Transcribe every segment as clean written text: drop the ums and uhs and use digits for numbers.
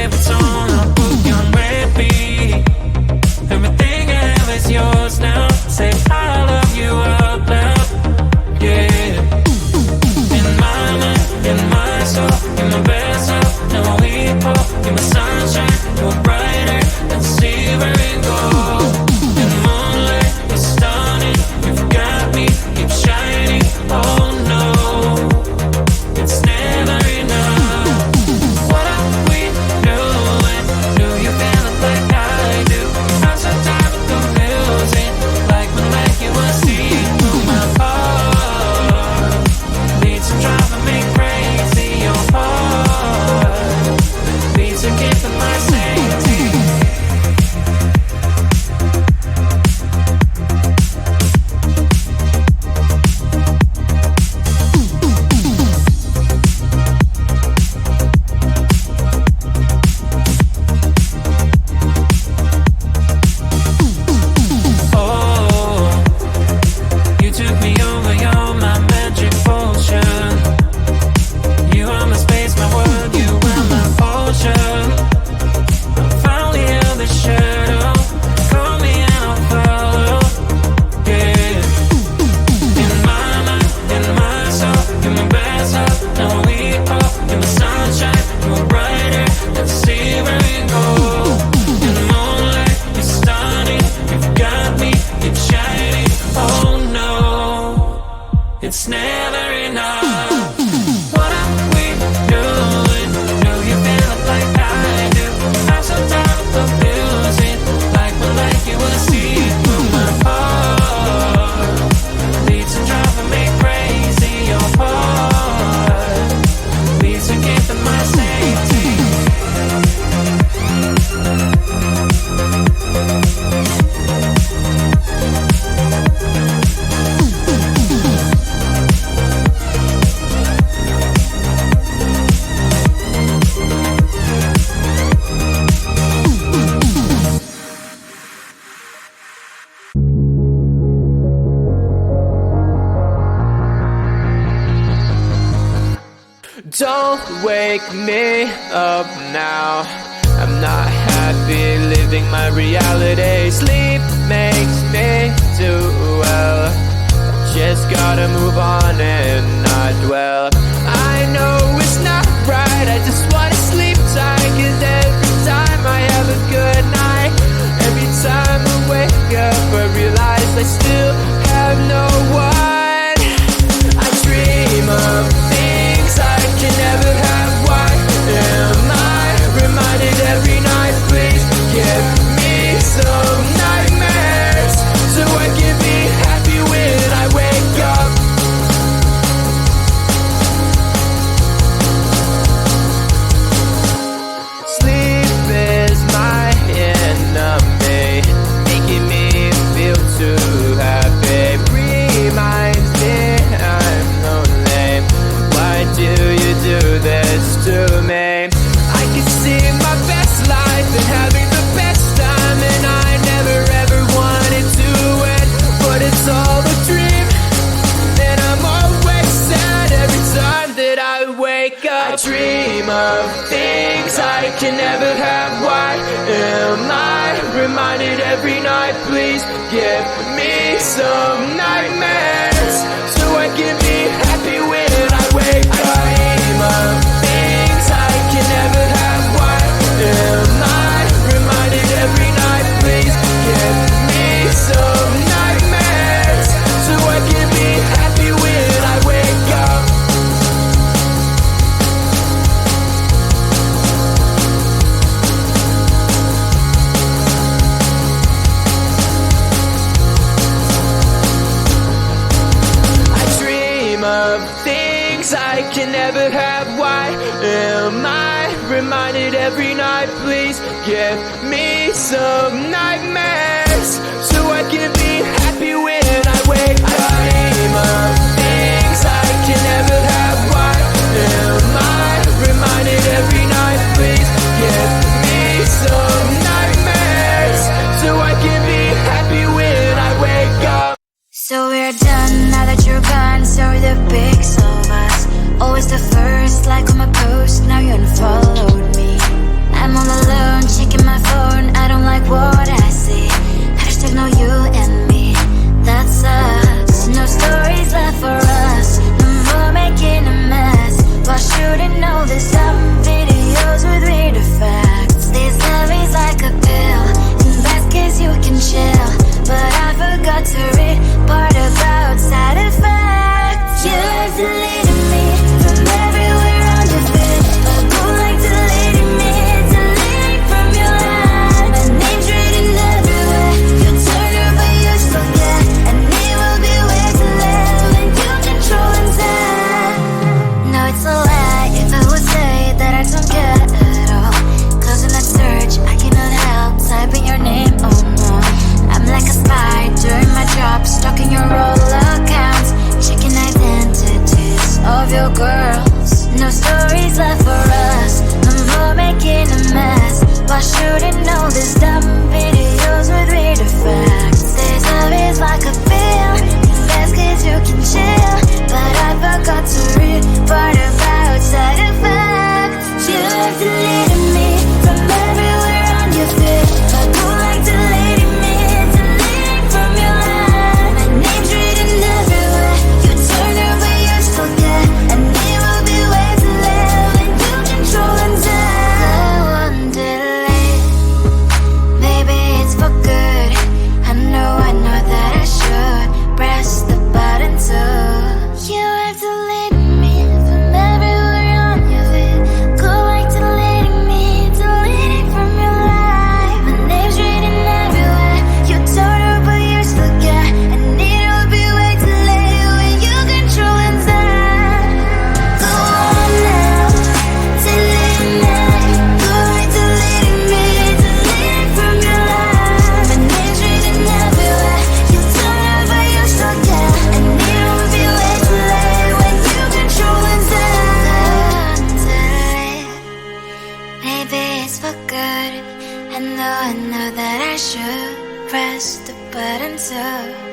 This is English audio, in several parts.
favorite song, I'll put you on repeat. Everything I have is yours now. Say I love you out loud, yeah. In my mind, in my soul, in my best hope, now we both. You're my sunshine, you're brighter than silver and gold. In the moonlight, you're stunning, you've got me, keep shining. Oh no, it's never enough. What are we doing? Do you feel it like I do? I'm so tired of confusing, like when you were seeing through my heart. Beats are driving me crazy, your heart. Beats are keeping my safety. Oh, you took me over, you're my magic potion. You are my space, my world, you are my ocean. I finally held the shadow, call me and I'll follow, yeah. In my mind, in my soul, you're my best hope, now we both. You're my sunshine, you're brighter than silver and gold. In the moonlight, you're stunning, you've got me, keep shining. Oh no, it's never enough. What are we doing? Do you feel it like I do? I'm so tired of confusing, like when you were seeing through my heart. Beats are driving me crazy, your heart. Beats are keeping my safety. Don't wake me up now. I'm not happy living my reality. Sleep makes me do well. Just gotta move on and not dwell. I know it's not right, I just wanna sleep tight. Cause every time I have a good night, every time I wake up I realize I still have no one. I dream of things I can never have. Why am I reminded every night? Please give me some nightmares so I can be happy when I wake up. Sleep is my enemy, making me feel too happy. Reminds me I'm lonely. Why do you do this to me? I can see my best life and having the best time, and I never ever wanted to end, but it's all a dream, and I'm always sad every time that I wake up. I dream of things I can never have. Why am I reminded every night? Please give me some nightmares so I can be happy when I wake up. I dream of things I can never have. Why am I reminded every night? Please give me some nightmares so I can be happy when I wake up. I dream of things I can never have. Why am I reminded every night? Please give me some nightmares so I can be happy when I wake up. I dream of things I can never have. Why am I reminded every night? Please give me some nightmares so I can be happy when I wake up. So we're done now that you're gone. So are the pics of us. Always the first like on my post. Now you unfollowed me. I'm on should press the button too.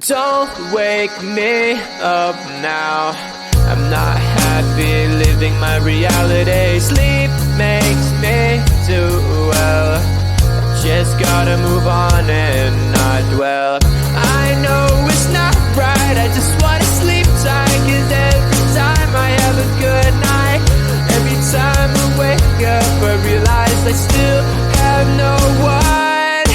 Don't wake me up now. I'm not happy living my reality. Sleep makes me do well. I just gotta move on and not dwell. I know it's not right, I just wanna sleep tight. Cause every time I have a good night, every time I wake up I realize I still have no one.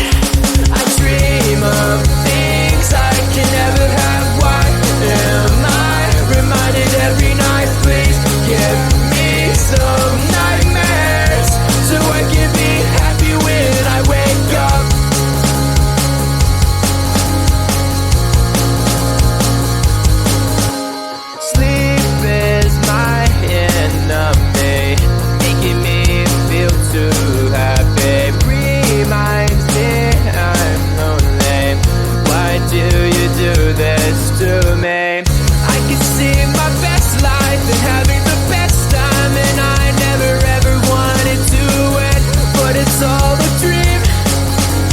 I dream of things I can never have. Why am I reminded every night? Please give me some nightmares so I can be happy when I wake up. Sleep is my enemy, making me feel too happy. Reminds me I'm lonely. Why do you do this to me? I can see my best life and having the best time, and I never ever wanted to end, but it's all a dream,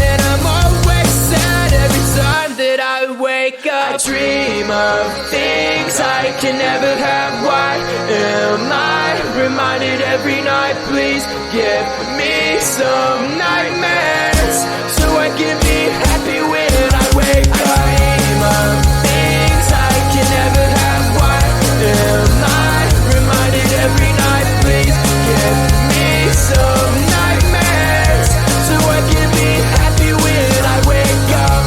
and I'm always sad every time that I wake up. I dream of things I can never have. Why am I reminded every night? Please give me some nightmares so I can be happy when I wake up. I dream of things I can never have. Why am I reminded every night? Please give me some nightmares so I can be happy when I wake up.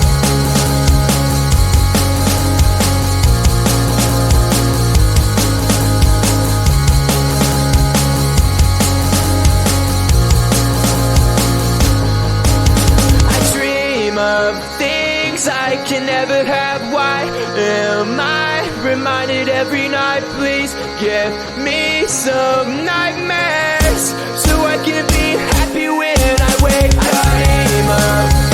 I dream of things I can never have. Why am I reminded every night? Please give me some nightmares so I can be happy when I wake up. I dream of